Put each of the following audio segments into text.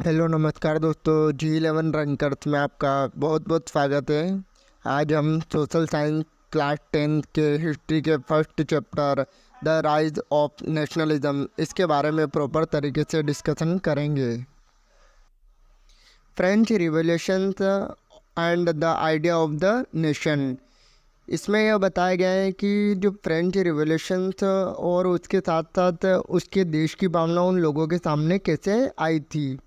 Hello नमस्कार दोस्तों, G11 rankers में आपका बहुत बहुत स्वागत है। आज हम सोशल साइंस क्लास 10 के हिस्ट्री के first chapter the rise of nationalism इसके बारे में प्रॉपर तरीके से डिस्कशन करेंगे। French revolution and the idea of the nation. इसमें यह बताया गया है कि जो फ्रेंच रिवॉल्यूशन और उसके साथ साथ उसके देश की भावना उन लोगों के सामने कैसे आई थी।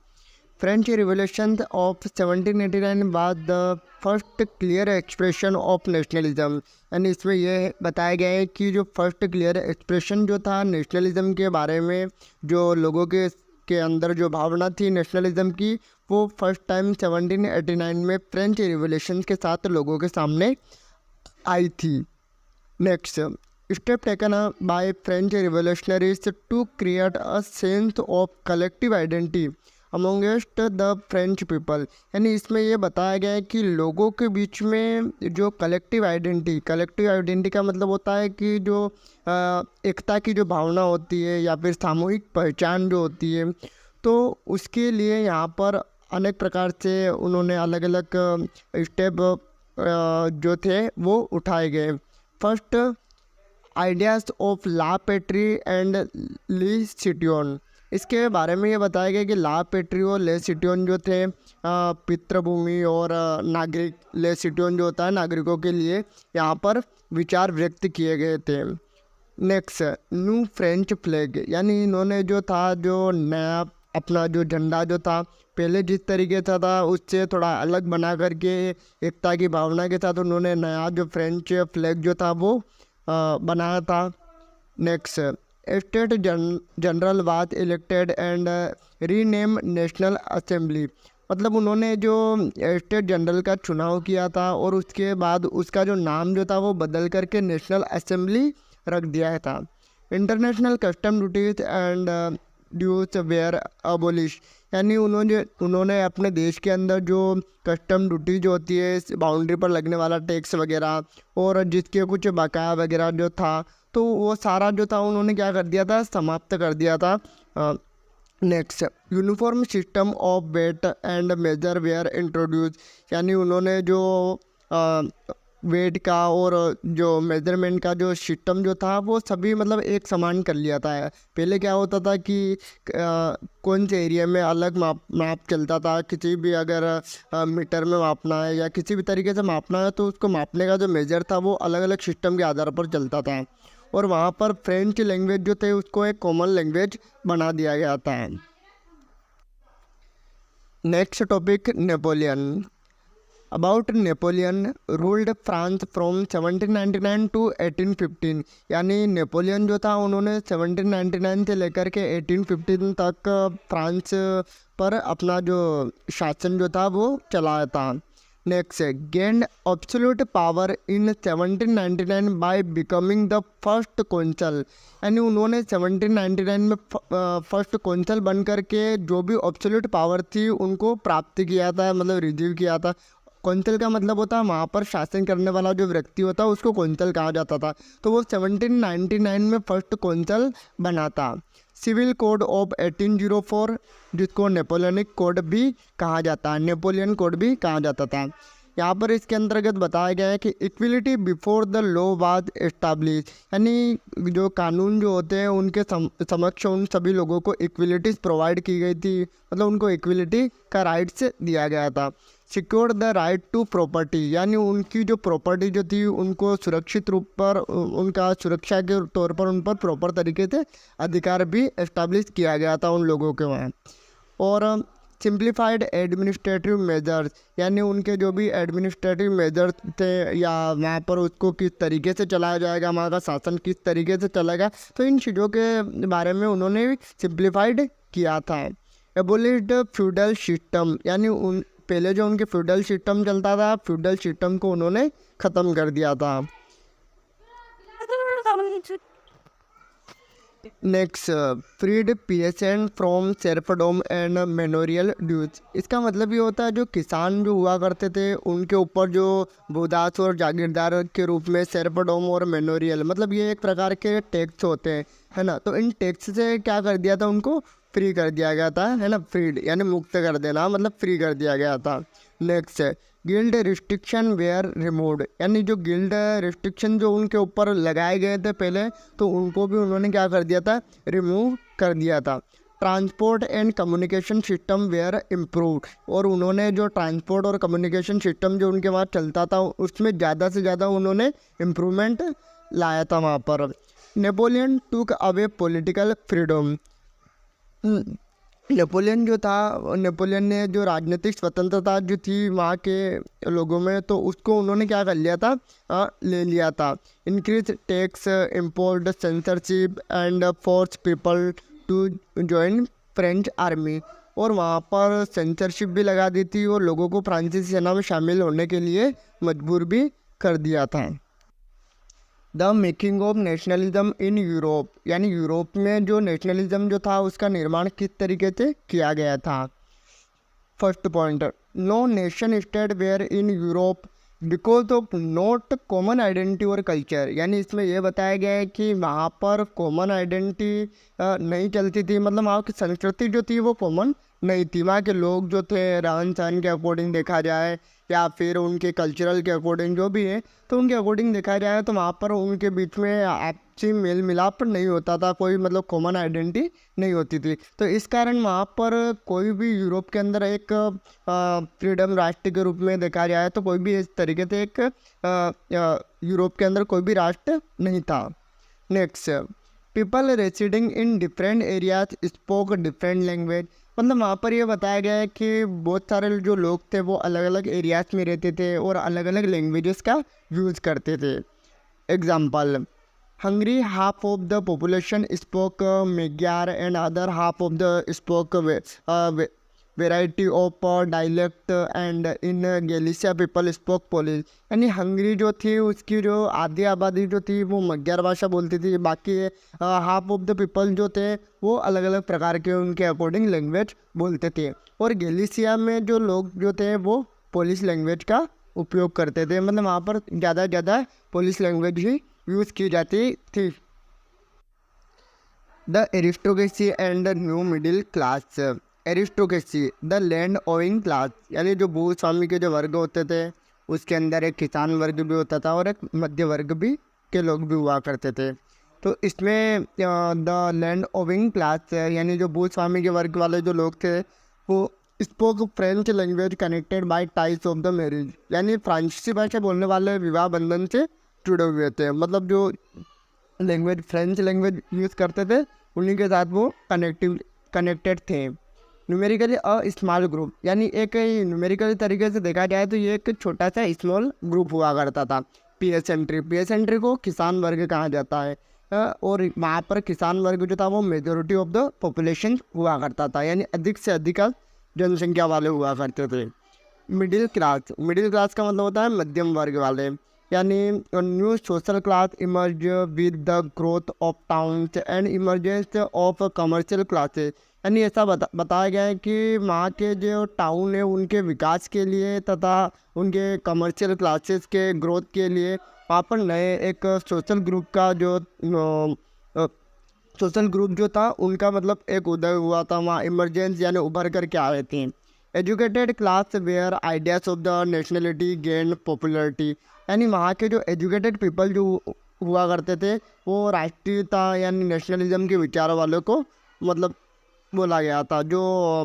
फ्रेंच रिवॉल्यूशन ऑफ 1789 बाद the first clear expression of nationalism. यानी इसमें यह बताया गया है कि जो फर्स्ट क्लियर एक्सप्रेशन जो था नेशनलिज्म के बारे में, जो लोगों के अंदर जो भावना थी नेशनलिज्म की, वो फर्स्ट टाइम 1789 में फ्रेंच रिवॉल्यूशन के साथ लोगों के सामने आई थी। Next step taken by French revolutionaries to create a sense of collective identity amongst the French people. यानी इसमें यह बताया गया है कि लोगों के बीच में जो कलेक्टिव आइडेंटिटी का मतलब होता है कि जो एकता की जो भावना होती है या फिर सामूहिक पहचान जो होती है, तो उसके लिए यहाँ पर अनेक प्रकार से उन्होंने अलग अलग स्टेप जो थे वो उठाए गए। First, ideas of la patrie and le citoyen. इसके बारे में ये बताया गया कि ला पेट्री और ले सिटियोन जो थे पितृभूमि और नागरिक, ले सिटियोन जो होता है नागरिकों के लिए, यहाँ पर विचार व्यक्त किए गए थे। Next, new French flag. यानी इन्होंने जो था, जो नया अपना जो झंडा जो था पहले जिस तरीके से था उससे थोड़ा अलग बना करके एकता की भावना के साथ उन्होंने नया जो फ्रेंच फ्लैग जो था वो बनाया था। Next, state general was elected and rename national assembly. मतलब उन्होंने जो स्टेट जनरल का चुनाव किया था और उसके बाद उसका जो नाम जो था वो बदल करके नेशनल असेंबली रख दिया था। International custom duties and dues were abolish. यानी उन्होंने अपने देश के अंदर जो कस्टम ड्यूटी जो होती है, बाउंड्री पर लगने वाला टैक्स वगैरह और जिसके कुछ बकाया वगैरह जो था, तो वो सारा जो था उन्होंने क्या कर दिया था, समाप्त कर दिया था। Next, uniform system of weight and measure were introduce. यानी उन्होंने जो वेट का और जो मेजरमेंट का जो सिस्टम जो था वो सभी मतलब एक समान कर लिया था। पहले क्या होता था कि कौन से एरिया में अलग माप चलता था। किसी भी अगर मीटर में मापना है या किसी भी तरीके से मापना है तो उसको मापने का जो मेजर था वो अलग अलग सिस्टम के आधार पर चलता था, और वहाँ पर फ्रेंच लैंग्वेज जो थे उसको एक कॉमन लैंग्वेज बना दिया गया था। Next topic, Napoleon. About Napoleon ruled France from 1799 to 1815। यानी नेपोलियन जो था उन्होंने 1799 से लेकर के 1815 तक फ्रांस पर अपना जो शासन जो था वो चलाया था। Next, gained absolute power in 1799 by becoming the first consul. यानी उन्होंने 1799 में फर्स्ट कौंसल बन करके जो भी एब्सोल्यूट पावर थी उनको प्राप्त किया था, मतलब रिसीव किया था। कौंसल का मतलब होता है वहाँ पर शासन करने वाला जो व्यक्ति होता है उसको कौंसल कहा जाता था। तो वो 1799 में फर्स्ट कौंसल बना था। सिविल कोड ऑफ 1804, जिसको नेपोलियनिक कोड भी कहा जाता है, नेपोलियन कोड भी कहा जाता था। यहाँ पर इसके अंतर्गत बताया गया है कि equality before the law was establish. यानी जो कानून जो होते हैं उनके समक्ष उन सभी लोगों को इक्वलिटीज़ प्रोवाइड की गई थी, मतलब उनको इक्वलिटी का राइट्स दिया गया था। Secure the right to property. यानी उनकी जो प्रॉपर्टी जो थी उनको सुरक्षित रूप पर, उनका सुरक्षा के तौर पर उन पर प्रॉपर तरीके से अधिकार भी एस्टाब्लिश किया गया था उन लोगों के वहाँ। और सिंप्लीफाइड एडमिनिस्ट्रेटिव मेजर्स। यानी उनके जो भी एडमिनिस्ट्रेटिव मेजर्स थे या वहाँ पर उसको किस तरीके से चलाया जाएगा, वहाँ का शासन किस तरीके से चलेगा, तो इन चीज़ों के बारे में उन्होंने सिंप्लीफाइड किया था। एबोलिश्ड फ्यूडल सिस्टम। यानी उन पहले जो उनके फ्यूडल सिस्टम चलता था, फ्यूडल सिस्टम को उन्होंने ख़त्म कर दिया था। Next, freed peasants from serfdom and manorial dues. इसका मतलब ये होता है जो किसान जो हुआ करते थे उनके ऊपर जो बुदास और जागीरदार के रूप में सेर्फडोम और मेनोरियल, मतलब ये एक प्रकार के टैक्स होते हैं, है ना। तो इन टैक्स से क्या कर दिया था, उनको फ्री कर दिया गया था, है ना, फ्रीड यानी मुक्त कर देना, मतलब फ्री कर दिया गया था। नेक्स्ट है गिल्ड रिस्ट्रिक्शन वेयर रिमूव्ड, यानी जो गिल्ड रिस्ट्रिक्शन जो उनके ऊपर लगाए गए थे पहले, तो उनको भी उन्होंने क्या कर दिया था, रिमूव कर दिया था। Transport and communication system were improved, और उन्होंने जो ट्रांसपोर्ट और कम्युनिकेशन सिस्टम जो उनके वहाँ चलता था उसमें ज़्यादा से ज़्यादा उन्होंने इम्प्रूवमेंट लाया था वहाँ पर। नेपोलियन टूक अवे पॉलिटिकल फ्रीडम, नेपोलियन जो था, नेपोलियन ने जो राजनीतिक स्वतंत्रता जो थी वहाँ के लोगों में, तो उसको उन्होंने क्या कर लिया था, ले लिया था। Increase tax, import, censorship and force people to join French army, और वहाँ पर सेंसरशिप भी लगा दी थी और लोगों को फ्रांसीसी सेना में शामिल होने के लिए मजबूर भी कर दिया था। The making of nationalism in Europe, यानी यूरोप में जो नेशनलिज्म जो था उसका निर्माण किस तरीके से किया गया था। First point, no nation state were in Europe because of not common identity और कल्चर, यानी इसमें यह बताया गया है कि वहाँ पर कॉमन आइडेंटिटी नहीं चलती थी, मतलब वहाँ की संस्कृति जो थी वो कॉमन नहीं थी। वहाँ के लोग जो थे रहन सहन के अकॉर्डिंग देखा जाए या फिर उनके कल्चरल के अकॉर्डिंग जो भी है, तो उनके अकॉर्डिंग देखा जाए तो वहाँ पर उनके बीच में आपसी मेल मिलाप नहीं होता था, कोई मतलब कॉमन आइडेंटिटी नहीं होती थी। तो इस कारण वहाँ पर कोई भी यूरोप के अंदर एक फ्रीडम राष्ट्र के रूप में देखा जाए तो कोई भी इस तरीके से एक यूरोप के अंदर कोई भी राष्ट्र नहीं था। Next, people residing in different areas spoke different language, मतलब वहाँ पर ये बताया गया है कि बहुत सारे जो लोग थे वो अलग अलग एरियाज में रहते थे और अलग अलग लैंग्वेजेस का यूज़ करते थे। Example, Hungary half of the population spoke Magyar and other half of the spoke variety of dialect and in Galicia people spoke Polish, यानी हंगरी जो थी उसकी जो आधी आबादी जो थी वो मग्यार भाषा बोलती थी, बाकी हाफ ऑफ द पीपल जो थे वो अलग अलग प्रकार के उनके अकॉर्डिंग लैंग्वेज बोलते थे, और गैलिसिया में जो लोग जो थे वो पोलिश लैंग्वेज का उपयोग करते थे, मतलब वहाँ पर ज़्यादा पोलिश लैंग्वेज ही यूज़ की जाती थी। The aristocracy and the new middle class, aristocracy the land owing class, यानी जो भूस्वामी के जो वर्ग होते थे उसके अंदर एक किसान वर्ग भी होता था और एक मध्य वर्ग भी के लोग भी हुआ करते थे। तो इसमें द लैंड ओविंग क्लास यानी जो भूस्वामी के वर्ग वाले जो लोग थे वो spoke French language connected by ties of the marriage, यानी फ्रांसीसी भाषा बोलने वाले विवाह बंधन से जुड़े हुए थे, मतलब जो लैंग्वेज फ्रेंच लैंग्वेज यूज़ करते थे उन्हीं के साथ वो कनेक्टेड थे। न्यूमेरिकली अ स्मॉल ग्रुप, यानी एक न्यूमेरिकली तरीके से देखा जाए तो ये एक छोटा सा स्मॉल ग्रुप हुआ करता था। पीएसेंट्री को किसान वर्ग कहा जाता है, और वहाँ पर किसान वर्ग जो था वो मेजोरिटी ऑफ द पॉपुलेशन हुआ करता था, यानी अधिक से अधिक जनसंख्या वाले हुआ करते थे। मिडिल क्लास का मतलब होता है मध्यम वर्ग वाले, यानी new social class emerge with the growth of towns and emergence of commercial classes, यानी ऐसा बताया गया है कि वहाँ के जो टाउन है उनके विकास के लिए तथा उनके कमर्शियल क्लासेस के ग्रोथ के लिए वहाँ पर नए एक सोशल ग्रुप का जो सोशल ग्रुप जो था उनका मतलब एक उदय हुआ था, वहाँ इमरजेंस यानी उभर कर के आए थे। Educated class were ideas of the nationality gain popularity, यानी वहाँ के जो एजुकेटेड पीपल जो हुआ करते थे वो राष्ट्रीयता यानी नेशनलिज्म के विचारों वालों को मतलब बोला गया था। जो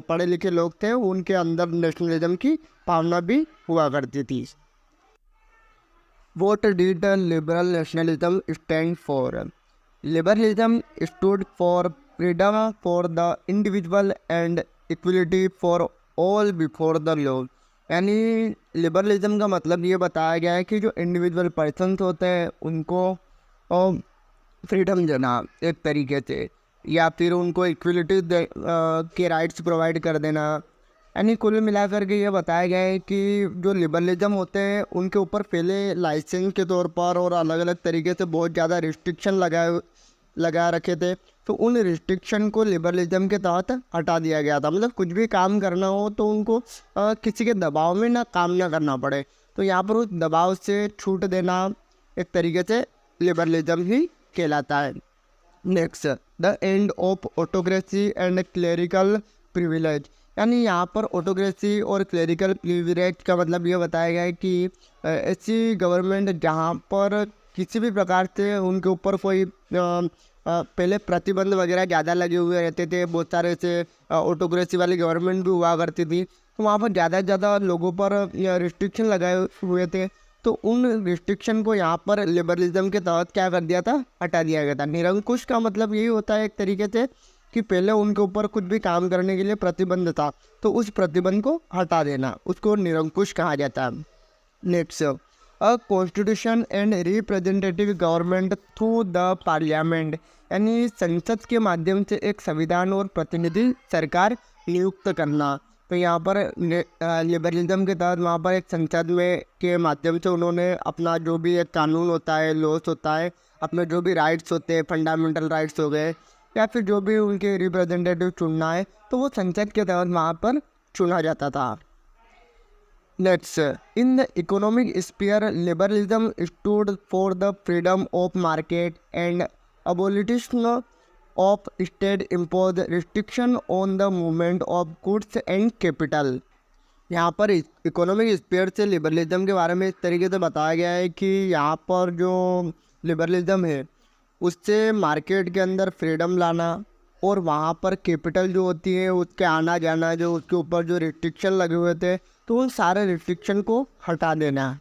पढ़े लिखे लोग थे उनके अंदर नेशनलिज्म की भावना भी हुआ करती थी। What did liberal nationalism stand for, liberalism stood for freedom for the individual and equality for all before the law, यानी लिबरलिज्म का मतलब ये बताया गया है कि जो इंडिविजुअल पर्सन्स होते हैं उनको फ्रीडम देना एक तरीके से, या फिर उनको इक्वलिटी के राइट्स प्रोवाइड कर देना, यानी कुल मिलाकर के ये बताया गया है कि जो लिबरलिज्म होते हैं उनके ऊपर पहले लाइसेंस के तौर पर और अलग अलग तरीके से बहुत ज़्यादा रिस्ट्रिक्शन लगा रखे थे, तो उन रिस्ट्रिक्शन को लिबरलिज्म के तहत हटा दिया गया था। मतलब कुछ भी काम करना हो तो उनको किसी के दबाव में ना काम ना करना पड़े, तो यहाँ पर उस दबाव से छूट देना एक तरीके से लिबरलिज्म ही कहलाता है। Next, the end of autocracy and clerical privilege, यानी यहाँ पर ऑटोक्रेसी और क्लेरिकल प्रिविलेज का मतलब ये बताया गया है कि ऐसी गवर्नमेंट जहाँ पर किसी भी प्रकार से उनके ऊपर कोई पहले प्रतिबंध वगैरह ज़्यादा लगे हुए रहते थे, बहुत सारे से ऑटोक्रेसी वाली गवर्नमेंट भी हुआ करती थी, तो वहाँ पर ज़्यादा से ज़्यादा लोगों पर रिस्ट्रिक्शन लगाए हुए थे। तो उन रिस्ट्रिक्शन को यहाँ पर लिबरलिज्म के तहत क्या कर दिया था, हटा दिया गया था। निरंकुश का मतलब यही होता है एक तरीके से कि पहले उनके ऊपर कुछ भी काम करने के लिए प्रतिबंध था, तो उस प्रतिबंध को हटा देना, उसको निरंकुश कहा जाता है। Next, a constitution and representative government through the parliament, यानी संसद के माध्यम से एक संविधान और प्रतिनिधि सरकार नियुक्त करना। तो यहाँ पर लिबरलिज्म के तहत वहाँ पर एक संसद में के माध्यम से उन्होंने अपना जो भी एक कानून होता है, लॉस होता है, अपने जो भी राइट्स होते हैं, फंडामेंटल राइट्स हो गए, या फिर जो भी उनके रिप्रेजेंटेटिव चुनना है, तो वो संसद के तहत वहाँ पर चुना जाता था। Next, in the economic sphere liberalism stood for the freedom of market and abolition of state impose restriction on the movement of goods and capital. यहाँ पर इकोनॉमिक स्फीयर से लिबरलिज्म के बारे में इस तरीके से बताया गया है कि यहाँ पर जो लिबरलिज्म है उससे मार्केट के अंदर फ्रीडम लाना, और वहाँ पर कैपिटल जो होती है उसके आना जाना, जो उसके ऊपर जो रिस्ट्रिक्शन लगे हुए थे, तो उन सारे रिस्ट्रिक्शन को हटा देना।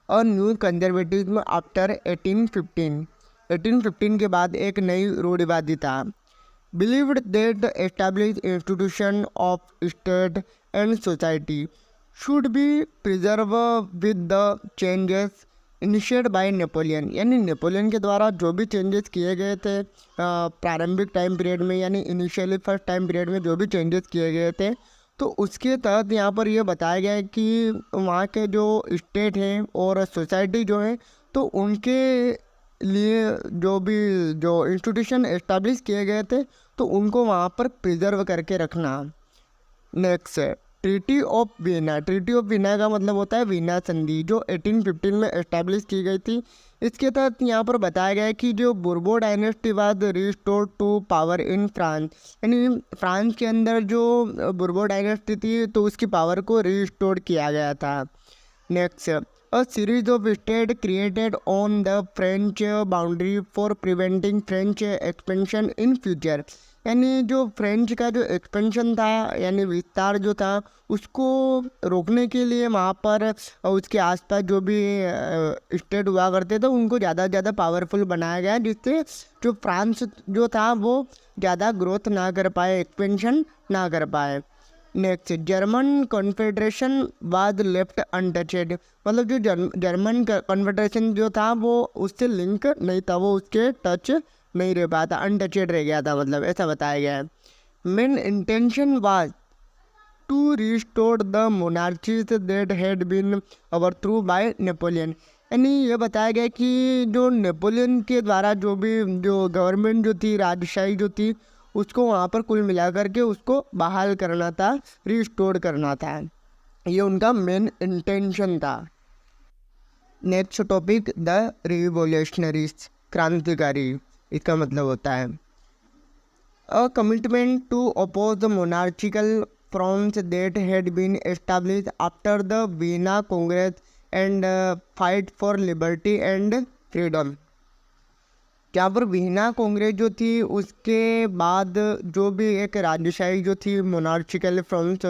और न्यू कंजर्वेटिज्म आफ्टर 1815 के बाद एक नई रूढ़िवादिता। Believed that establish institution of state and society should be preserve with the changes initiate by Napoleon, यानी नेपोलियन के द्वारा जो भी चेंजेस किए गए थे प्रारंभिक टाइम पीरियड में, यानी इनिशियली फर्स्ट टाइम पीरियड में जो भी चेंजेस किए गए थे, तो उसके तहत यहाँ पर यह बताया गया है कि वहाँ के जो स्टेट हैं और सोसाइटी जो है, तो उनके लिए जो इंस्टीट्यूशन एस्टैब्लिश किए गए थे, तो उनको वहाँ पर प्रिजर्व करके रखना। Next, treaty of Veena. Treaty of Veena का मतलब होता है वीना संधि, जो 1815 में एस्टैब्लिश की गई थी। इसके तहत यहाँ पर बताया गया है कि जो Bourbon dynasty was restored to power in France, यानी फ्रांस के अंदर जो बुर्बो डायनेस्टी थी, तो उसकी पावर को रिस्टोर किया गया था। Next, a series of state created on the French boundary for preventing French expansion in future, यानी जो फ्रेंच का जो एक्सपेंशन था, यानी विस्तार जो था, उसको रोकने के लिए वहाँ पर उसके आसपास जो भी स्टेट हुआ करते थे उनको ज़्यादा से ज़्यादा पावरफुल बनाया गया, जिससे जो फ्रांस जो था वो ज़्यादा ग्रोथ ना कर पाए, एक्सपेंशन ना कर पाए। Next, German confederation was left untouched, मतलब जो जर्मन कॉन्फेडरेशन जो था वो उससे लिंक नहीं था, वो उसके टच नहीं रह पाया था, अनटचेड रह गया था, मतलब ऐसा बताया गया है। Main intention was to restore the monarchies that had been overthrow by Napoleon, यानी ये बताया गया कि जो नेपोलियन के द्वारा जो गवर्नमेंट जो थी, राजशाही जो थी, उसको वहाँ पर कुल मिलाकर के उसको बहाल करना था, रिस्टोर करना था, ये उनका मेन इंटेंशन था। नेक्स्ट टॉपिक, द रिवोल्यूशनरीज, क्रांतिकारी। इसका मतलब होता है a commitment to oppose the monarchical forms that had been establish after the Vienna congress and fight for liberty and freedom. जहाँ पर वीना कांग्रेस जो थी उसके बाद जो भी एक राजशाही जो थी, मोनार्चिकल फ्रंट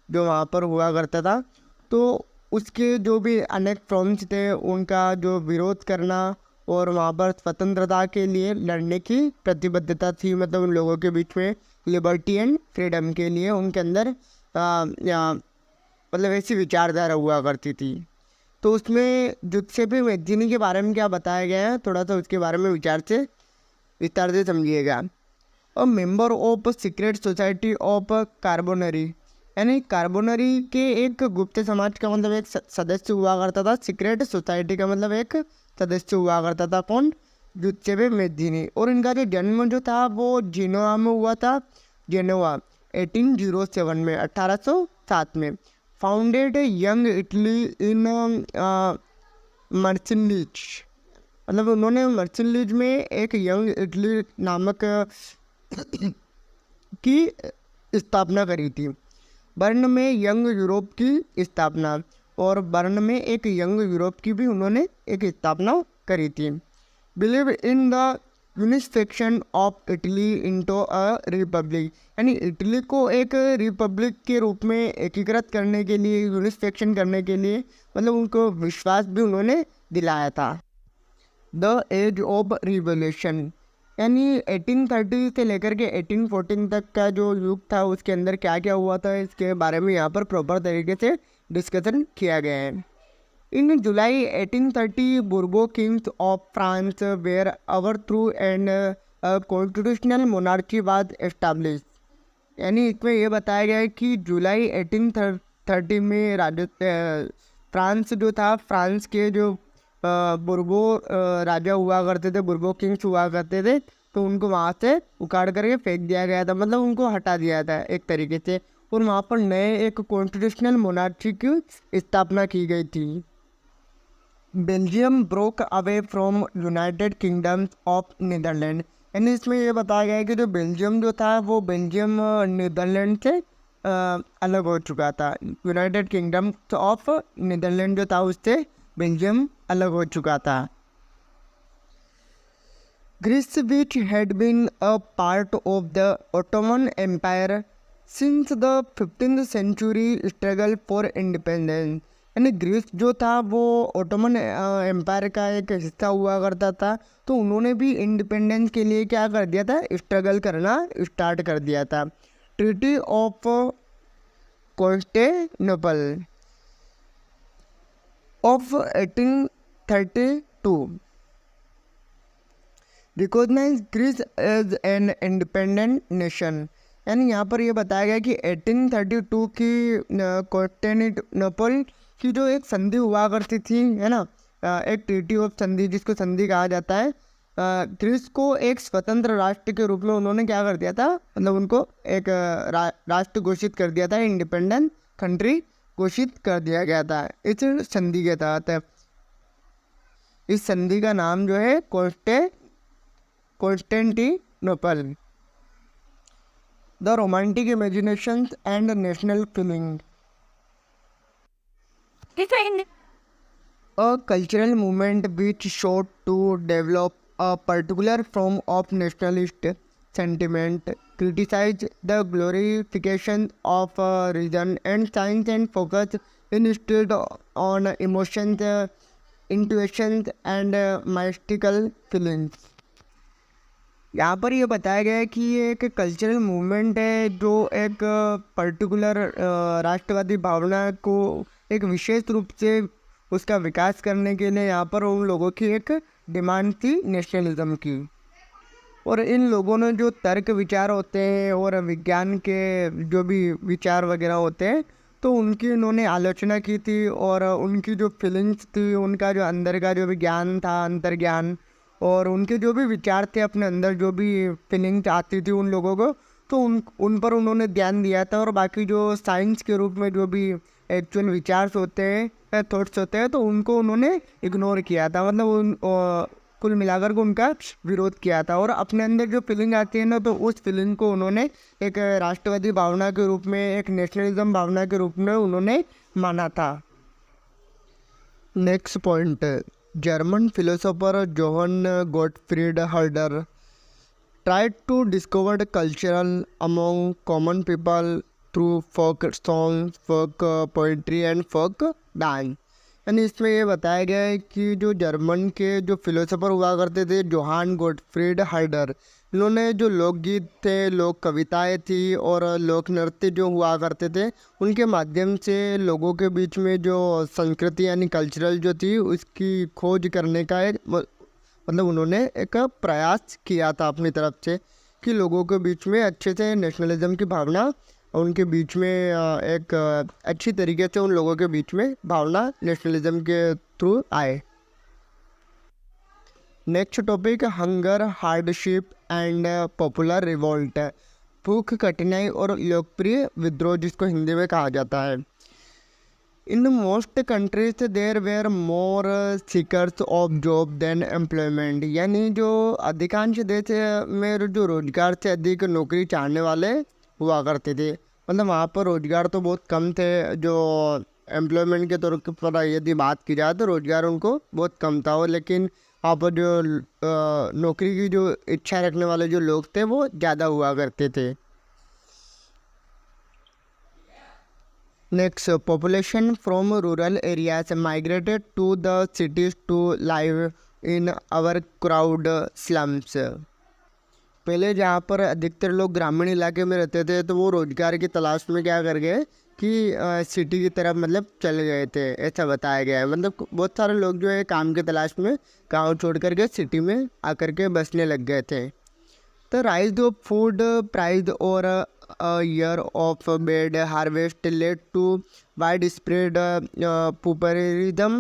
जो वहाँ पर हुआ करता था, तो उसके जो भी अनेक फ्रंट्स थे उनका जो विरोध करना और वहाँ पर स्वतंत्रता के लिए लड़ने की प्रतिबद्धता थी, मतलब उन लोगों के बीच में लिबर्टी एंड फ्रीडम के लिए उनके अंदर मतलब ऐसी विचारधारा हुआ करती थी। तो उसमें जुत्सेपे मैगजीनी के बारे में क्या बताया गया है, थोड़ा सा उसके बारे में विस्तार से समझिएगा। A member of secret society of Carbonari, यानी कार्बोनरी के एक गुप्त समाज का मतलब एक सदस्य हुआ करता था, सीक्रेट सोसाइटी का मतलब एक सदस्य हुआ करता था, कौन, जुत्सेपे मैगजीनी। और इनका जो जन्म जो था वो जिनोवा में हुआ था, जेनोवा 1807 में, 1807 में। फाउंडेड यंग इटली इन मर्सिनीज, मतलब उन्होंने वर्सेलिस में एक यंग इटली नामक की स्थापना करी थी। बर्न में यंग यूरोप की स्थापना, और बर्न में एक यंग यूरोप की भी उन्होंने एक स्थापना करी थी। Believe in the unification of Italy into a republic, यानी इटली को एक रिपब्लिक के रूप में एकीकृत करने के लिए, यूनिफिकेशन करने के लिए, मतलब उनको विश्वास भी उन्होंने दिलाया था। द एज ऑफ रिवोल्यूशन, यानी 1830 से लेकर के 1814 तक का जो युग था उसके अंदर क्या क्या हुआ था, इसके बारे में यहाँ पर प्रॉपर तरीके से डिस्कशन किया गया है। In July 1830 Bourbon kings of France were overthrown and constitutional monarchy was establish, यानी इसमें ये बताया गया है कि जुलाई 1830 में फ्रांस जो था, फ्रांस के जो बुर्बो राजा हुआ करते थे, बुर्बो किंग्स हुआ करते थे, तो उनको वहाँ से उखाड़ करके फेंक दिया गया था, मतलब उनको हटा दिया था एक तरीके से, और वहाँ पर नए एक कॉन्स्टिट्यूशनल मोनार्ची की स्थापना की गई थी। Belgium broke away from United Kingdoms of Netherland, यानी इसमें ये बताया गया है कि जो बेल्जियम जो था वो बेल्जियम नीदरलैंड से अलग हो चुका था। यूनाइटेड किंगडम्स ऑफ नीदरलैंड जो था उससे बेल्जियम अलग हो चुका था। Greece which had been a part of the Ottoman empire since the 15th century struggle for independence, यानी ग्रीस जो था वो ओटोमन एम्पायर का एक हिस्सा हुआ करता था, तो उन्होंने भी इंडिपेंडेंस के लिए क्या कर दिया था, स्ट्रगल करना स्टार्ट कर दिया था। Treaty of Constantinople of 1832 recognise Greece as an independent nation, यानी यहाँ पर ये बताया गया कि 1832 की कॉन्स्टेंटिनोपल की जो एक संधि हुआ करती थी, है ना, एक ट्रीटी ऑफ संधि जिसको संधि कहा जाता है, ग्रीस को एक स्वतंत्र राष्ट्र के रूप में उन्होंने क्या कर दिया था, मतलब उनको एक राष्ट्र घोषित कर दिया था, इंडिपेंडेंट कंट्री घोषित कर दिया गया था इस संधि के तहत। इस संधि का नाम जो है Constantinople. The romantic imagination and national feeling, a cultural movement which sought to develop a particular form of nationalist sentiment, criticized the glorification of reason and science and focused instead on emotions, intuitions and mystical feelings। यहाँ पर ये बताया गया है कि ये एक cultural movement है जो एक पर्टिकुलर राष्ट्रवादी भावना को एक विशेष रूप से उसका विकास करने के लिए यहाँ पर उन लोगों की एक डिमांड थी नेशनलिज्म की। और इन लोगों ने जो तर्क विचार होते हैं और विज्ञान के जो भी विचार वगैरह होते हैं, तो उनकी उन्होंने आलोचना की थी, और उनकी जो फीलिंग्स थी, उनका जो अंदर का जो भी ज्ञान था, अंतर्ज्ञान, और उनके जो भी विचार थे, अपने अंदर जो भी फीलिंग्स आती थी उन लोगों को, तो उन पर उन्होंने ध्यान दिया था। और बाकी जो साइंस के रूप में जो भी एक्चुअल विचार होते हैं, थॉट्स होते हैं, तो उनको उन्होंने इग्नोर किया था, मतलब कुल मिलाकर को उनका विरोध किया था। और अपने अंदर जो फीलिंग आती है ना, तो उस फीलिंग को उन्होंने एक राष्ट्रवादी भावना के रूप में, एक नेशनलिज्म भावना के रूप में उन्होंने माना था। Next point, German philosopher Johan Gottfried हर्डर tried to discover the cultural among common people through folk songs, folk poetry and folk dance। यानी इसमें ये बताया गया है कि जो जर्मन के जो फिलोसोफर हुआ करते थे, जोहान गॉटफ्रीड हर्डर, इन्होंने जो लोकगीत थे, लोक कविताएँ थी और लोक नृत्य जो हुआ करते थे, उनके माध्यम से लोगों के बीच में जो संस्कृति यानी कल्चरल जो थी उसकी खोज करने का एक मतलब उन्होंने एक प्रयास किया था अपनी तरफ से कि लोगों के बीच में अच्छे से नेशनलिज्म की भावना, उनके बीच में एक अच्छी तरीके से उन लोगों के बीच में भावना नेशनलिज्म के थ्रू आए। Next topic, hunger, hardship and popular revolt, भूख, कठिनाई और लोकप्रिय विद्रोह जिसको हिंदी में कहा जाता है। In most countries there were more seekers of job than employment, यानी जो अधिकांश देश में जो रोजगार से अधिक नौकरी चाहने वाले हुआ करते थे। मतलब वहाँ पर रोजगार तो बहुत कम थे, जो एम्प्लॉयमेंट के तौर पर यदि बात की जाए तो रोजगार उनको बहुत कम था। और लेकिन वहाँ पर जो नौकरी की जो इच्छा रखने वाले जो लोग थे वो ज़्यादा हुआ करते थे। Next, population from rural areas migrated to the cities to live in our crowd slums. पहले जहाँ पर अधिकतर लोग ग्रामीण इलाके में रहते थे तो वो रोजगार की तलाश में क्या कर गए कि सिटी की तरफ मतलब चले गए थे, ऐसा बताया गया है। मतलब बहुत सारे लोग जो है काम की तलाश में गाँव छोड़ कर के सिटी में आकर के बसने लग गए थे। The rise of food price or a year of bad harvest led to widespread pauperism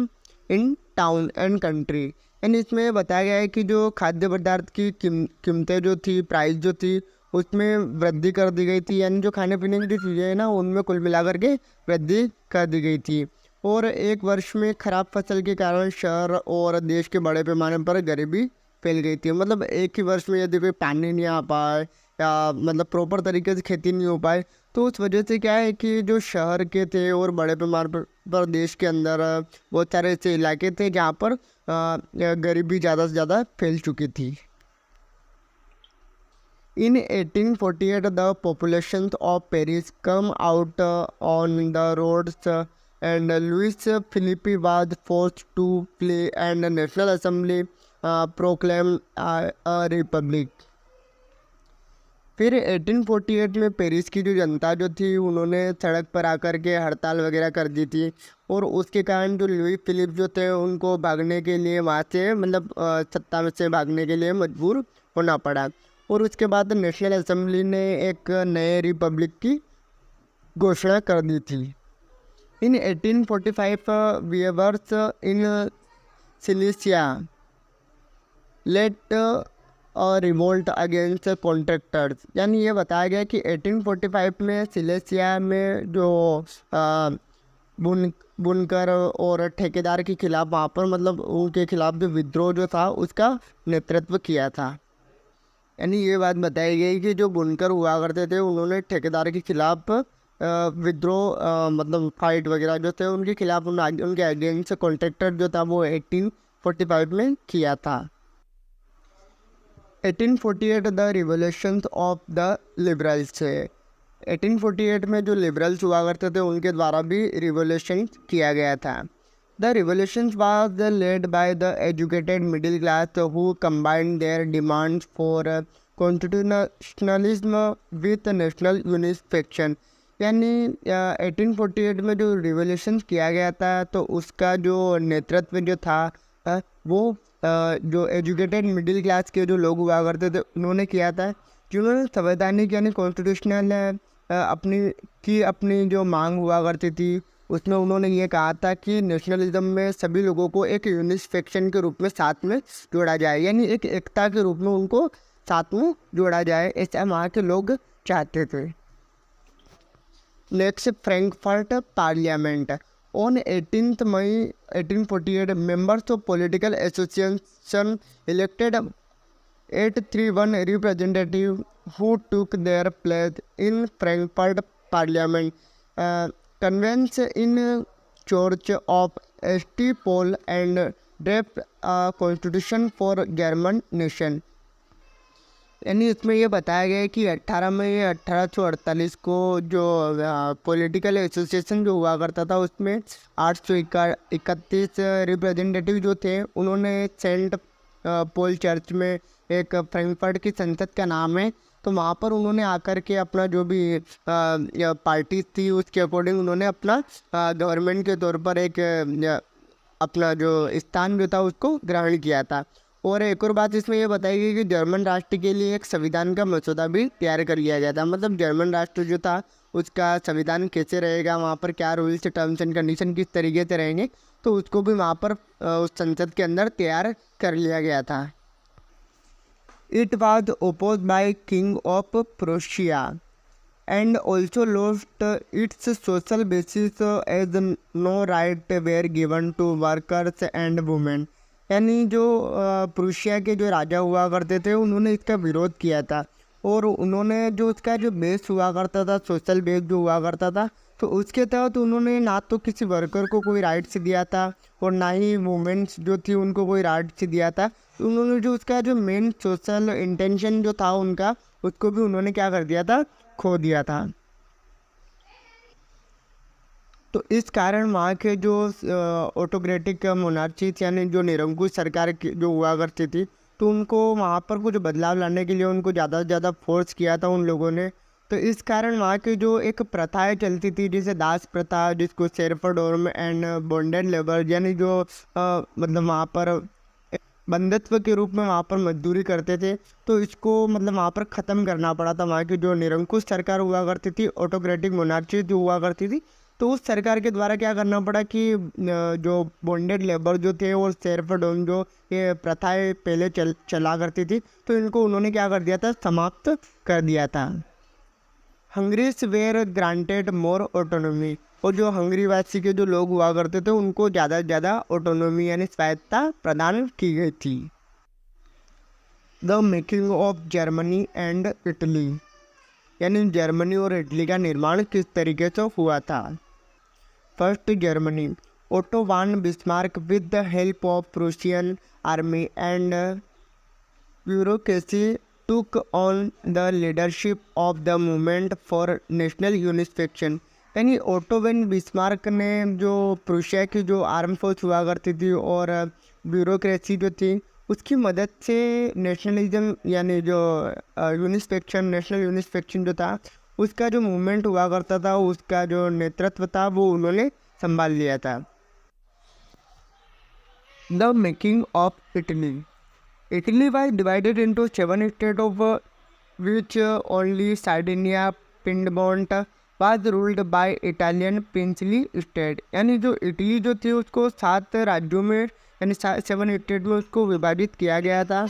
in town and country। यानी इसमें बताया गया है कि जो खाद्य पदार्थ की कीमतें जो थी, प्राइस जो थी, उसमें वृद्धि कर दी गई थी। यानी जो खाने पीने की जो चीज़ें हैं ना, उनमें कुल मिलाकर के वृद्धि कर दी गई थी। और एक वर्ष में खराब फसल के कारण शहर और देश के बड़े पैमाने पर गरीबी फैल गई थी। मतलब एक ही वर्ष में यदि कोई पानी नहीं आ पाए या मतलब प्रॉपर तरीके से खेती नहीं हो पाए तो उस वजह से क्या है कि जो शहर के थे और बड़े पैमाने पर देश के अंदर बहुत सारे ऐसे इलाके थे जहाँ पर गरीबी ज़्यादा से ज़्यादा फैल चुकी थी। In 1848, the population of Paris come out on the roads and Louis Philippe was forced to flee and the National Assembly proclaimed a republic। फिर 1848 में पेरिस की जो जनता जो थी उन्होंने सड़क पर आकर के हड़ताल वगैरह कर दी थी और उसके कारण जो लुई फिलिप जो थे उनको भागने के लिए वहाँ से मतलब सत्ता में से भागने के लिए मजबूर होना पड़ा। और उसके बाद नेशनल असेंबली ने एक नए रिपब्लिक की घोषणा कर दी थी। In 1845 weavers in Silesia led revolt against contractors. यानी ये बताया गया कि 1845 में सिलेसिया में जो बुनकर और ठेकेदार के खिलाफ वहाँ पर मतलब उनके खिलाफ जो विद्रोह जो था उसका नेतृत्व किया था। यानी ये बात बताई गई कि जो बुनकर हुआ करते थे उन्होंने ठेकेदार के खिलाफ विद्रोह मतलब फाइट वगैरह जो थे उनके खिलाफ उनके अगेंस्ट कॉन्ट्रैक्टर जो था वो 1845 में किया था। 1848 the revolution of the liberals. 1848 में जो लिबरल्स हुआ करते थे उनके द्वारा भी रिवोल्यूशन किया गया था। The revolution was led by the educated middle class who combined there demands for constitutionalism with national unification. यानी 1848 में जो रिवोल्यूशन किया गया था तो उसका जो नेतृत्व जो था वो जो एजुकेटेड मिडिल क्लास के जो लोग हुआ करते थे उन्होंने किया था, जिन्होंने संवैधानिक यानी कॉन्स्टिट्यूशनल अपनी जो मांग हुआ करती थी उसमें उन्होंने ये कहा था कि नेशनलिज्म में सभी लोगों को एक यूनिफिकेशन के रूप में साथ में जोड़ा जाए, यानी एक एकता के रूप में उनको साथ में जोड़ा जाए, ऐसा वहाँ के लोग चाहते थे। Next, Frankfurt parliament. On 18th May 1848, members of political association elected 831 representatives who took their place in Frankfurt Parliament, convenes in Church of St. Paul and draft a constitution for German nation। यानी इसमें ये बताया गया है कि 18 मई 1848 को जो political association जो हुआ करता था उसमें 831 रिप्रेजेंटेटिव जो थे उन्होंने सेंट पॉल चर्च में, एक फ्रैंकफर्ट की संसद का नाम है, तो वहाँ पर उन्होंने आकर के अपना जो भी पार्टी थी उसके अकॉर्डिंग उन्होंने अपना गवर्नमेंट के तौर पर एक अपना जो स्थान जो था उसको ग्रहण किया था। और एक और बात इसमें यह बताई गई कि जर्मन राष्ट्र के लिए एक संविधान का मसौदा भी तैयार कर लिया गया था। मतलब जर्मन राष्ट्र जो था उसका संविधान कैसे रहेगा, वहाँ पर क्या रूल्स टर्म्स एंड कंडीशन किस तरीके से रहेंगे, तो उसको भी वहाँ पर उस संसद के अंदर तैयार कर लिया गया था। It was oppose by king of Prussia. and also lost its social basis as no right were given to workers and women। यानी जो प्रूशिया के जो राजा हुआ करते थे उन्होंने इसका विरोध किया था और उन्होंने जो उसका जो बेस हुआ करता था, सोशल बेस जो हुआ करता था, तो उसके तहत उन्होंने ना तो किसी वर्कर को कोई राइट्स दिया था और ना ही वुमेन्स जो थी उनको कोई राइट्स दिया था। तो उन्होंने जो उसका जो मेन सोशल इंटेंशन जो था उनका, उसको भी उन्होंने क्या कर दिया था, खो दिया था। तो इस कारण वहाँ के जो ऑटोक्रेटिक मोनार्चीज यानी जो निरंकुश सरकार की जो हुआ करती थी, तो उनको वहाँ पर कुछ बदलाव लाने के लिए उनको ज़्यादा से ज़्यादा फोर्स किया था उन लोगों ने। तो इस कारण वहाँ की जो एक प्रथाएं चलती थी, जैसे दास प्रथा, जिसको शेरफोर्डोर्म एंड बॉन्डेड लेबर, यानी जो मतलब वहाँ पर बंधत्व के रूप में वहाँ पर मजदूरी करते थे, तो इसको मतलब वहाँ पर ख़त्म करना पड़ा था। वहाँ की जो निरंकुश सरकार हुआ करती थी, ऑटोक्रेटिक मोनार्ची जो हुआ करती थी, तो उस सरकार के द्वारा क्या करना पड़ा कि जो बॉन्डेड लेबर जो थे और शेरफोर्डोर्म जो ये प्रथाएं पहले चला करती थी, तो इनको उन्होंने क्या कर दिया था, समाप्त कर दिया था। हंगरीज वेयर ग्रांटेड मोर ऑटोनॉमी, और जो हंगरी वासी के जो लोग हुआ करते थे उनको ज़्यादा से ज़्यादा ऑटोनॉमी यानी स्वायत्तता प्रदान की गई थी। The making of Germany and Italy, यानी जर्मनी और इटली का निर्माण किस तरीके से हुआ था। First Germany, Otto von Bismarck with the help of Prussian army and bureaucracy took on the leadership of the movement for national unification। यानी ओटो वेन बिस्मार्क ने जो प्रूशिया की जो आर्म फोर्स हुआ करती थी और ब्यूरोक्रेसी जो थी उसकी मदद से नेशनलिज्म यानी जो यूनिफिकेशन, नेशनल यूनिफिकेशन जो था उसका जो मूवमेंट हुआ करता था, उसका जो नेतृत्व था वो उन्होंने संभाल लिया था। The making of Italy, Italy was divided into 7 states, of which only Sardinia, Piedmont was ruled by Italian princely state। यानी जो इटली जो थी उसको 7 राज्यों में यानी 7 स्टेट में उसको विभाजित किया गया था,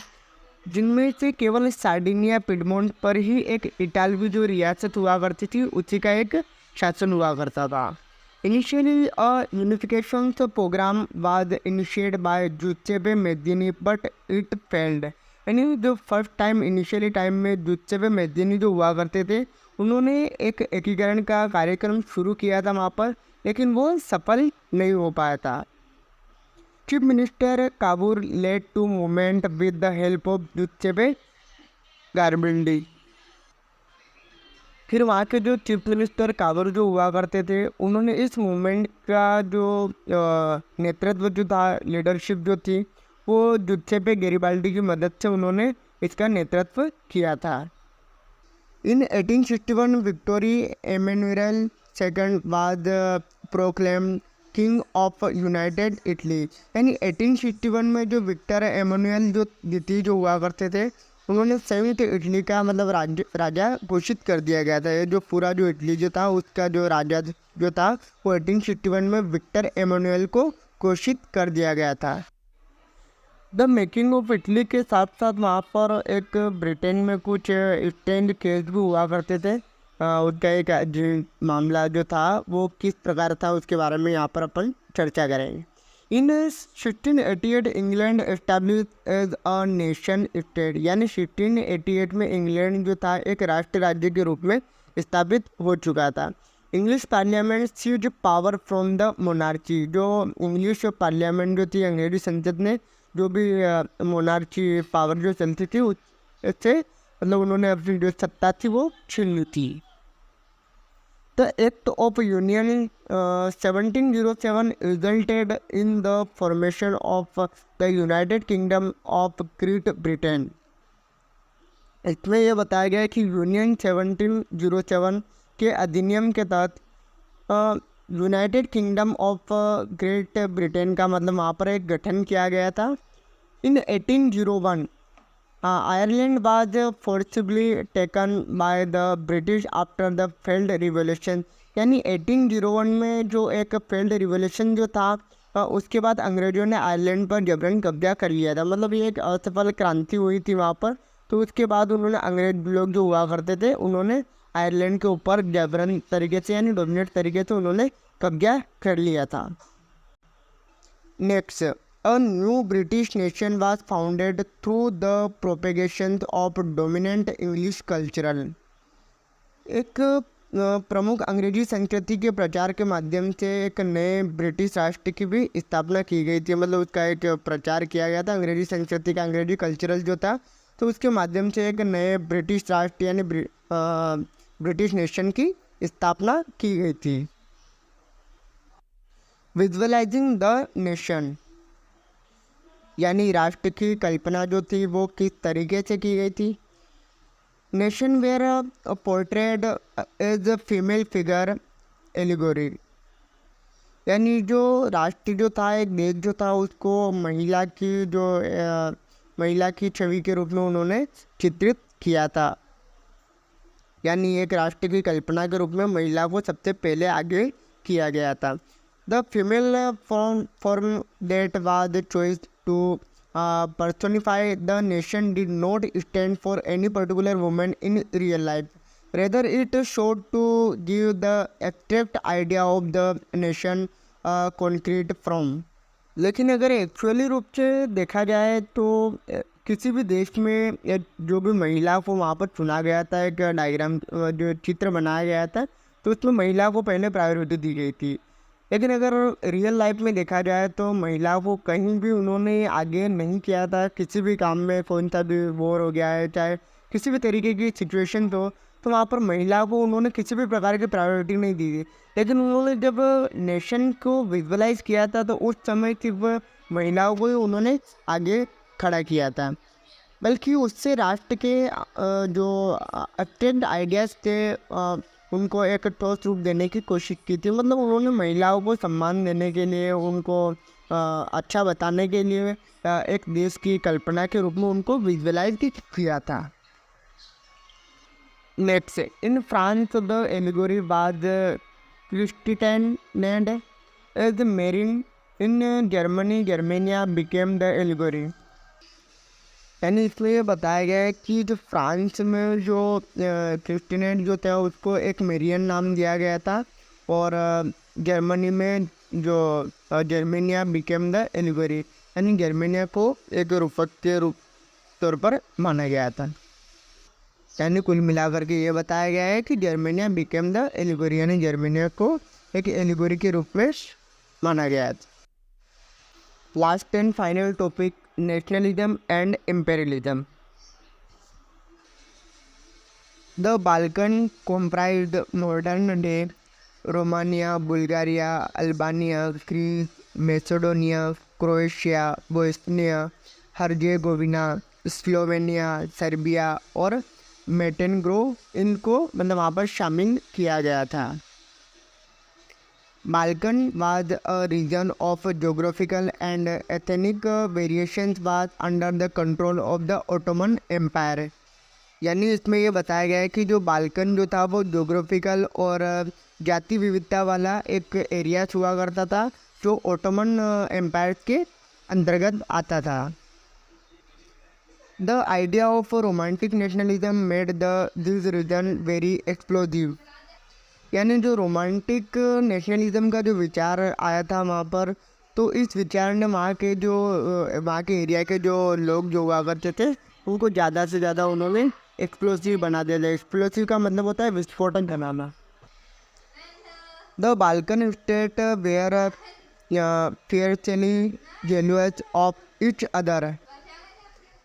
जिनमें से केवल सार्डिनिया, पिडमोंट पर ही एक इटालवी जो रियासत हुआ करती थी उसी का एक शासन हुआ करता था। Initially, a unification program was initiated by Giuseppe Mazzini, but it failed। यानी जो फर्स्ट टाइम इनिशियली टाइम में Giuseppe Mazzini जो हुआ करते थे उन्होंने एक एकीकरण का कार्यक्रम शुरू किया था वहाँ पर, लेकिन वो सफल नहीं हो पाया था। Chief minister Cavour led to movement with the help of Giuseppe Garibaldi। फिर वहाँ के जो चीफ मिनिस्टर काबर जो हुआ करते थे उन्होंने इस मूवमेंट का जो नेतृत्व जो था, लीडरशिप जो थी, वो जुसेप्पे गैरिबाल्डी की मदद से उन्होंने इसका नेतृत्व किया था। इन 1861 victory Emmanuel second was proclaim king of United Italy. यानी 1861 में जो विक्टर एमेनुएल जो थी जो हुआ करते थे उन्होंने संयुक्त इटली का मतलब राजा घोषित कर दिया गया था। ये जो पूरा जो इटली जो था उसका जो राजा जो था वो 1861 में विक्टर एमेनुएल को घोषित कर दिया गया था। द मेकिंग ऑफ इटली के साथ साथ वहाँ पर एक ब्रिटेन में कुछ स्टैंड केस भी हुआ करते थे। उसका एक मामला जो था वो किस प्रकार था उसके बारे में यहाँ पर अपन चर्चा करेंगे। In 1688 England establish as a nation state, यानी 1688 में इंग्लैंड जो था एक राष्ट्र राज्य के रूप में स्थापित हो चुका था। English parliament seized power from the monarchy, जो इंग्लिश पार्लियामेंट जो थी अंग्रेजी संसद ने जो भी मोनार्ची पावर जो चलती थी उससे मतलब उन्होंने अपनी जो सत्ता थी वो छीन ली थी। The Act of Union 1707 resulted in the formation of the United Kingdom of Great Britain। इसमें यह बताया गया है कि यूनियन 1707 के अधिनियम के तहत United kingdom of great Britain का मतलब वहाँ पर एक गठन किया गया था। इन 1801 Ireland was forcibly taken by the British after the failed revolution। यानी 1801 में जो एक फेल्ड रिवोल्यूशन जो था उसके बाद अंग्रेज़ों ने आयरलैंड पर जबरन कब्जा कर लिया था। मतलब ये एक असफल क्रांति हुई थी वहाँ पर, तो उसके बाद उन्होंने अंग्रेज लोग जो हुआ करते थे उन्होंने आयरलैंड के ऊपर जबरन तरीके से यानी डोमिनेट तरीके से उन्होंने कब्जा कर लिया था। Next, a new British nation was founded through the propagation of dominant English cultural. एक प्रमुख अंग्रेजी संस्कृति के प्रचार के माध्यम से एक नए ब्रिटिश राष्ट्र की भी स्थापना की गई थी। मतलब उसका एक प्रचार किया गया था अंग्रेजी संस्कृति का, अंग्रेजी कल्चरल जो था, तो उसके माध्यम से एक नए ब्रिटिश राष्ट्र यानी ब्रिटिश नेशन की स्थापना की गई थी। विजुअलाइजिंग द नेशन यानी राष्ट्र की कल्पना जो थी वो किस तरीके से की गई थी। Nation were portrayed as a female figure allegory, यानी जो राष्ट्र जो था, एक देश जो था, उसको महिला की छवि के रूप में उन्होंने चित्रित किया था। यानी एक राष्ट्र की कल्पना के रूप में महिला को सबसे पहले आगे किया गया था। The female form that was choice to personify the nation did not stand for any particular woman in real life. Rather, it sought to give the abstract idea of the nation concrete form. लेकिन अगर actually रूप से देखा जाए तो किसी भी देश में जो भी महिला को वहाँ पर चुना गया था, एक डायग्राम जो चित्र बनाया गया था, तो उसमें महिला को पहले प्रायोरिटी दी गई थी। लेकिन अगर रियल लाइफ में देखा जाए तो महिला को कहीं भी उन्होंने आगे नहीं किया था किसी भी काम में। कौन सा भी वॉर हो गया है, चाहे किसी भी तरीके की सिचुएशन तो वहाँ पर महिला को उन्होंने किसी भी प्रकार की प्रायोरिटी नहीं दी थी। लेकिन उन्होंने जब नेशन को विजुअलाइज किया था तो उस समय सिर्फ महिलाओं को ही उन्होंने आगे खड़ा किया था, बल्कि उससे राष्ट्र के जो अटेंड आइडियाज़ थे उनको एक ठोस रूप देने की कोशिश की थी। मतलब उन्होंने महिलाओं को सम्मान देने के लिए, उनको अच्छा बताने के लिए एक देश की कल्पना के रूप में उनको विजुअलाइज किया था। Next, in France the allegory was christened as Marianne, in Germany Germania became the allegory. यानी इसमें ये बताया गया है कि जो फ्रांस में जो क्रिस्टिनेट जो था उसको एक मेरियन नाम दिया गया था, और जर्मनी में जो जर्मेनिया बिकेम द एलिगोरी, यानी जर्मेनिया को एक रूपक के रूप तौर पर माना गया था। यानी कुल मिलाकर के ये बताया गया है कि जर्मेनिया बिकेम द एलिगोरी, यानी जर्मेनिया को एक एलिगोरी के रूप में माना गया था। Last and final topic, nationalism and imperialism. The Balkan comprised modern-day Romania, Bulgaria, Albania, Greece, Macedonia, Croatia, Bosnia, Herzegovina, Slovenia, Serbia और मेटेनग्रो, इनको मतलब वहाँ पर शामिल किया गया था। Balkan was a region of geographical and ethnic variations was under the control of the Ottoman Empire. यानी इसमें ये बताया गया है कि जो बाल्कन जो था वो ज्योग्राफिकल और जाति विविधता वाला एक एरिया हुआ करता था जो ओटोमन एम्पायर के अंतर्गत आता था। The idea of romantic nationalism made this region very explosive. यानी जो रोमांटिक नेशनलिज्म का जो विचार आया था वहाँ पर, तो इस विचार ने वहाँ के एरिया के जो लोग जो हुआ करते थे उनको ज़्यादा से ज़्यादा उन्होंने एक्सप्लोसिव बना दिया। एक्सप्लोसिव का मतलब होता है विस्फोटन बनाना। The Balkan state were fiercely jealous of each other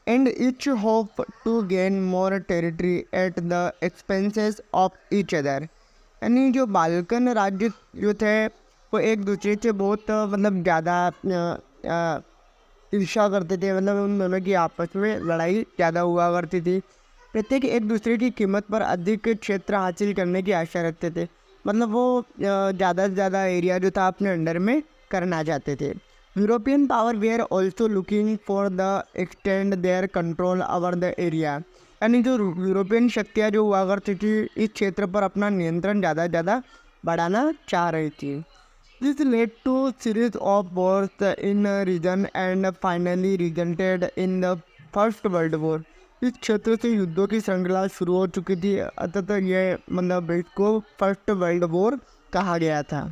and each hope to gain more territory at the expenses of each other। यानी जो बाल्कन राज्य जो थे वो एक दूसरे से बहुत मतलब ज़्यादा ईर्ष्या करते थे। मतलब उन दोनों की आपस में लड़ाई ज़्यादा हुआ करती थी। प्रत्येक एक दूसरे की कीमत पर अधिक क्षेत्र हासिल करने की आशा रखते थे। मतलब वो ज़्यादा से ज़्यादा एरिया जो था अपने अंडर में करना चाहते थे। European power were also looking for the extend their control over the area. यानी जो यूरोपियन शक्तियाँ जो हुआ करती थी इस क्षेत्र पर अपना नियंत्रण ज़्यादा से ज़्यादा बढ़ाना चाह रही थी। This led to series of wars in region and finally resulted in the first world war. इस क्षेत्र से युद्धों की श्रृंखला शुरू हो चुकी थी, अतः ये मतलब इसको फर्स्ट वर्ल्ड वॉर कहा गया था।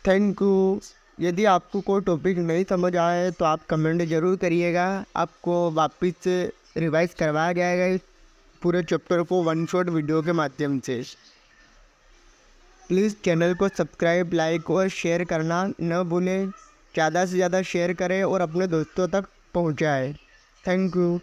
Thank you. यदि आपको कोई टॉपिक नहीं समझ आए तो आप कमेंट ज़रूर करिएगा, आपको वापस से रिवाइज करवाया जाएगा इस पूरे चैप्टर को वन शॉट वीडियो के माध्यम से। प्लीज़ चैनल को सब्सक्राइब, लाइक और शेयर करना न भूलें। ज़्यादा से ज़्यादा शेयर करें और अपने दोस्तों तक पहुँचाएँ। Thank you.